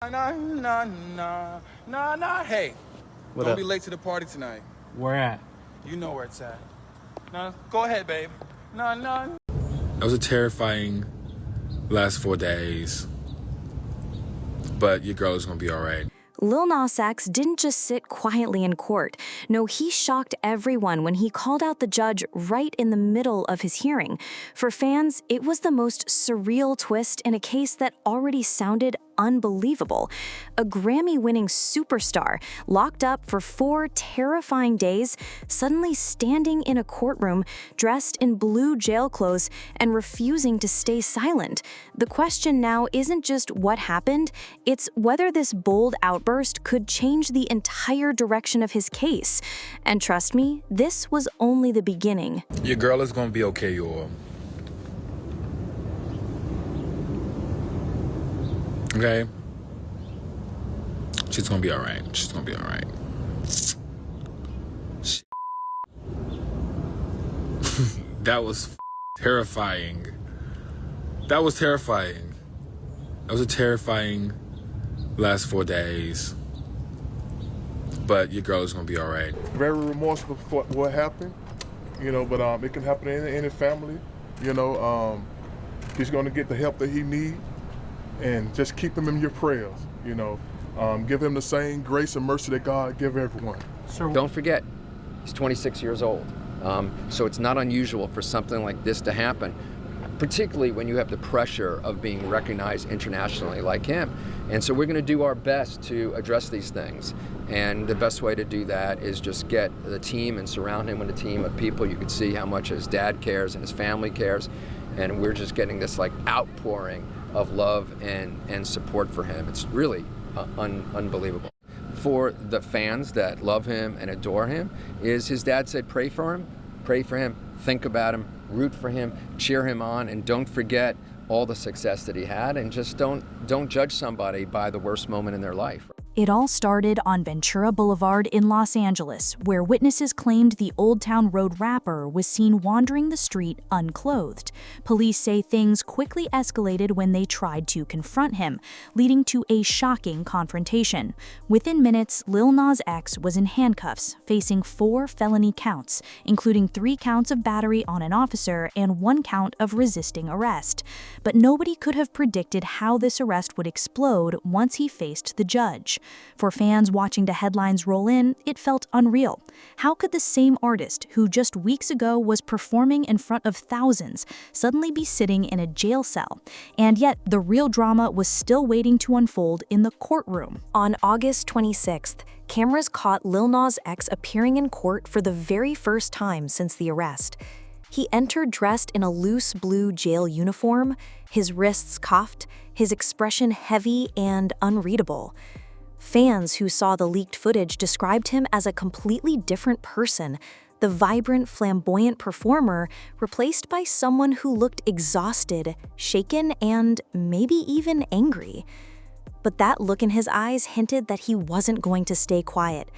Nah, nah, nah, nah, nah. Hey, What don't up? be late to the party tonight. Where at? You know where it's at. Nah, go ahead, babe. Nah, nah. It was a terrifying last 4 days, but your girl is gonna be all right. Lil Nas X didn't just sit quietly in court. No, he shocked everyone when he called out the judge right in the middle of his hearing. For fans, it was the most surreal twist in a case that already sounded unbelievable. A Grammy-winning superstar, locked up for 4 terrifying days, suddenly standing in a courtroom, dressed in blue jail clothes, and refusing to stay silent. The question now isn't just what happened, it's whether this bold outburst could change the entire direction of his case. And trust me, this was only the beginning. Your girl is gonna be okay, y'all. Okay? She's gonna be all right. She's gonna be all right. That was terrifying. That was terrifying. That was a terrifying last 4 days. But your girl is gonna be all right. Very remorseful for what happened, but it can happen in any family. He's gonna get the help that he needs, and just keep him in your prayers. Give him the same grace and mercy that God give everyone. Don't forget, he's 26 years old. So it's not unusual for something like this to happen, particularly when you have the pressure of being recognized internationally like him. And so we're going to do our best to address these things. And the best way to do that is just get the team and surround him with a team of people. You can see how much his dad cares and his family cares. And we're just getting this outpouring of love and support for him. It's really unbelievable. For the fans that love him and adore him, is his dad said, pray for him, think about him, root for him, cheer him on, and don't forget all the success that he had, and just don't judge somebody by the worst moment in their life. It all started on Ventura Boulevard in Los Angeles, where witnesses claimed the Old Town Road rapper was seen wandering the street unclothed. Police say things quickly escalated when they tried to confront him, leading to a shocking confrontation. Within minutes, Lil Nas X was in handcuffs, facing 4 felony counts, including 3 counts of battery on an officer and 1 count of resisting arrest. But nobody could have predicted how this arrest would explode once he faced the judge. For fans watching the headlines roll in, it felt unreal. How could the same artist, who just weeks ago was performing in front of thousands, suddenly be sitting in a jail cell? And yet, the real drama was still waiting to unfold in the courtroom. On August 26th, cameras caught Lil Nas X appearing in court for the very first time since the arrest. He entered dressed in a loose blue jail uniform, his wrists cuffed, his expression heavy and unreadable. Fans who saw the leaked footage described him as a completely different person, the vibrant, flamboyant performer replaced by someone who looked exhausted, shaken, and maybe even angry. But that look in his eyes hinted that he wasn't going to stay quiet.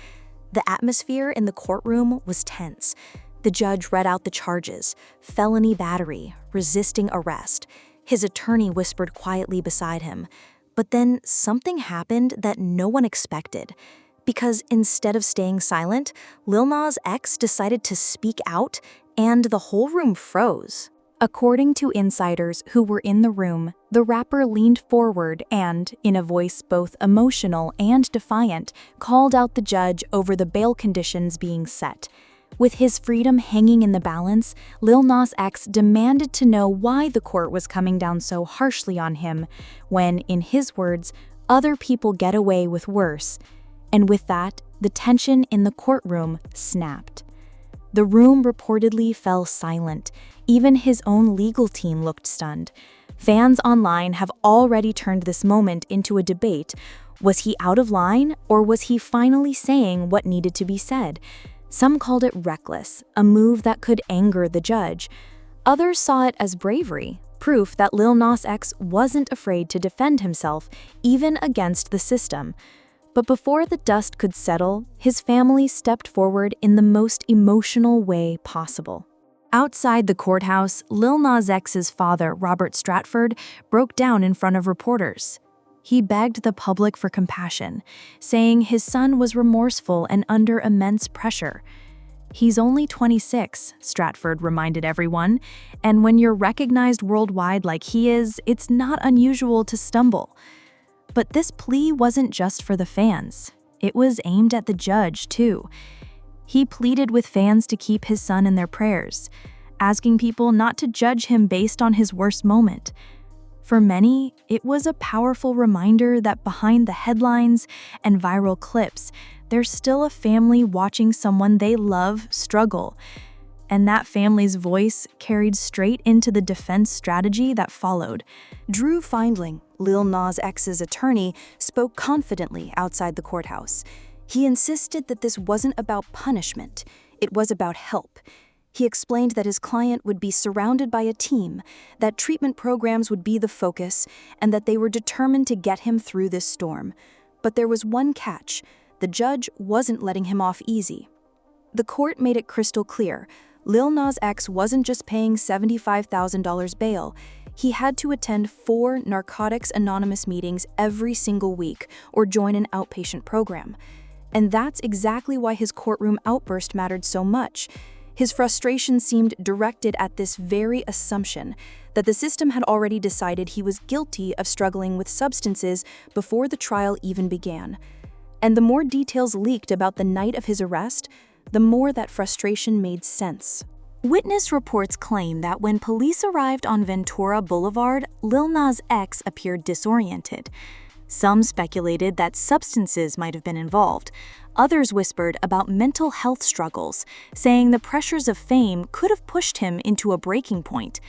The atmosphere in the courtroom was tense. The judge read out the charges: felony battery, resisting arrest. His attorney whispered quietly beside him. But then something happened that no one expected. Because instead of staying silent, Lil Nas X decided to speak out, and the whole room froze. According to insiders who were in the room, the rapper leaned forward and, in a voice both emotional and defiant, called out the judge over the bail conditions being set. With his freedom hanging in the balance, Lil Nas X demanded to know why the court was coming down so harshly on him when, in his words, other people get away with worse. And with that, the tension in the courtroom snapped. The room reportedly fell silent. Even his own legal team looked stunned. Fans online have already turned this moment into a debate. Was he out of line, or was he finally saying what needed to be said? Some called it reckless, a move that could anger the judge. Others saw it as bravery, proof that Lil Nas X wasn't afraid to defend himself, even against the system. But before the dust could settle, his family stepped forward in the most emotional way possible. Outside the courthouse, Lil Nas X's father, Robert Stratford, broke down in front of reporters. He begged the public for compassion, saying his son was remorseful and under immense pressure. He's only 26, Stratford reminded everyone, and when you're recognized worldwide like he is, it's not unusual to stumble. But this plea wasn't just for the fans. It was aimed at the judge, too. He pleaded with fans to keep his son in their prayers, asking people not to judge him based on his worst moment. For many, it was a powerful reminder that behind the headlines and viral clips, there's still a family watching someone they love struggle. And that family's voice carried straight into the defense strategy that followed. Drew Findling, Lil Nas X's attorney, spoke confidently outside the courthouse. He insisted that this wasn't about punishment, it was about help. He explained that his client would be surrounded by a team, that treatment programs would be the focus, and that they were determined to get him through this storm. But there was one catch. The judge wasn't letting him off easy. The court made it crystal clear. Lil Nas X wasn't just paying $75,000 bail. He had to attend 4 Narcotics Anonymous meetings every single week or join an outpatient program. And that's exactly why his courtroom outburst mattered so much. His frustration seemed directed at this very assumption that the system had already decided he was guilty of struggling with substances before the trial even began. And the more details leaked about the night of his arrest, the more that frustration made sense. Witness reports claim that when police arrived on Ventura Boulevard, Lil Nas X appeared disoriented. Some speculated that substances might have been involved. Others whispered about mental health struggles, saying the pressures of fame could have pushed him into a breaking point.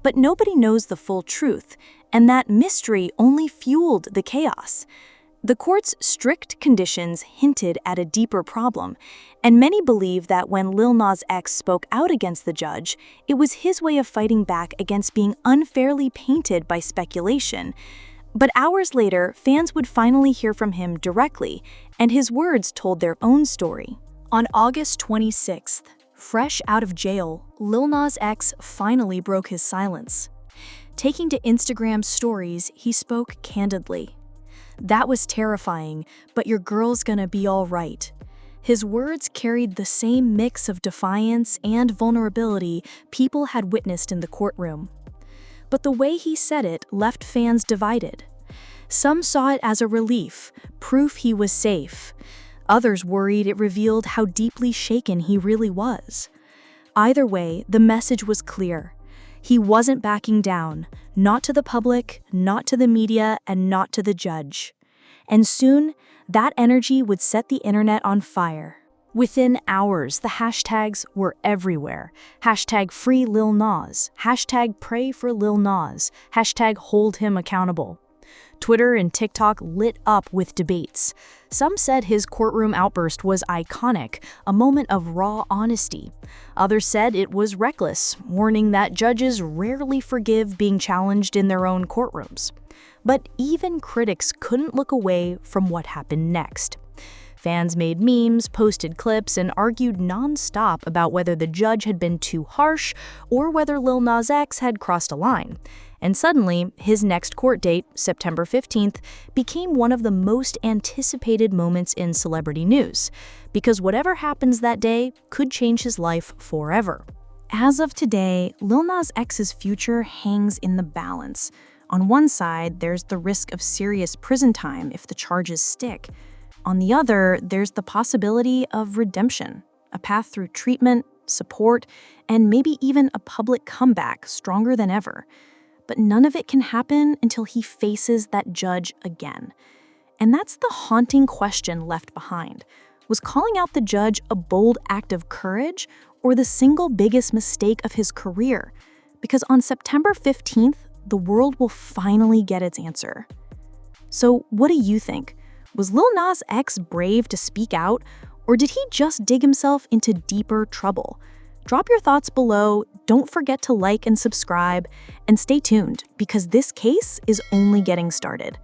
But nobody knows the full truth, and that mystery only fueled the chaos. The court's strict conditions hinted at a deeper problem, and many believe that when Lil Nas X spoke out against the judge, it was his way of fighting back against being unfairly painted by speculation. But hours later, fans would finally hear from him directly, and his words told their own story. On August 26th, fresh out of jail, Lil Nas X finally broke his silence. Taking to Instagram stories, he spoke candidly. "That was terrifying, but your girl's gonna be all right." His words carried the same mix of defiance and vulnerability people had witnessed in the courtroom. But the way he said it left fans divided. Some saw it as a relief, proof he was safe. Others worried it revealed how deeply shaken he really was. Either way, the message was clear. He wasn't backing down, not to the public, not to the media, and not to the judge. And soon, that energy would set the internet on fire. Within hours, the hashtags were everywhere. Hashtag free Lil Nas, hashtag pray for Lil Nas, hashtag hold him accountable. Twitter and TikTok lit up with debates. Some said his courtroom outburst was iconic, a moment of raw honesty. Others said it was reckless, warning that judges rarely forgive being challenged in their own courtrooms. But even critics couldn't look away from what happened next. Fans made memes, posted clips, and argued non-stop about whether the judge had been too harsh or whether Lil Nas X had crossed a line. And suddenly, his next court date, September 15th, became one of the most anticipated moments in celebrity news, because whatever happens that day could change his life forever. As of today, Lil Nas X's future hangs in the balance. On one side, there's the risk of serious prison time if the charges stick. On the other, there's the possibility of redemption, a path through treatment, support, and maybe even a public comeback stronger than ever. But none of it can happen until he faces that judge again. And that's the haunting question left behind. Was calling out the judge a bold act of courage or the single biggest mistake of his career? Because on September 15th, the world will finally get its answer. So what do you think? Was Lil Nas X brave to speak out, or did he just dig himself into deeper trouble? Drop your thoughts below, don't forget to like and subscribe, and stay tuned because this case is only getting started.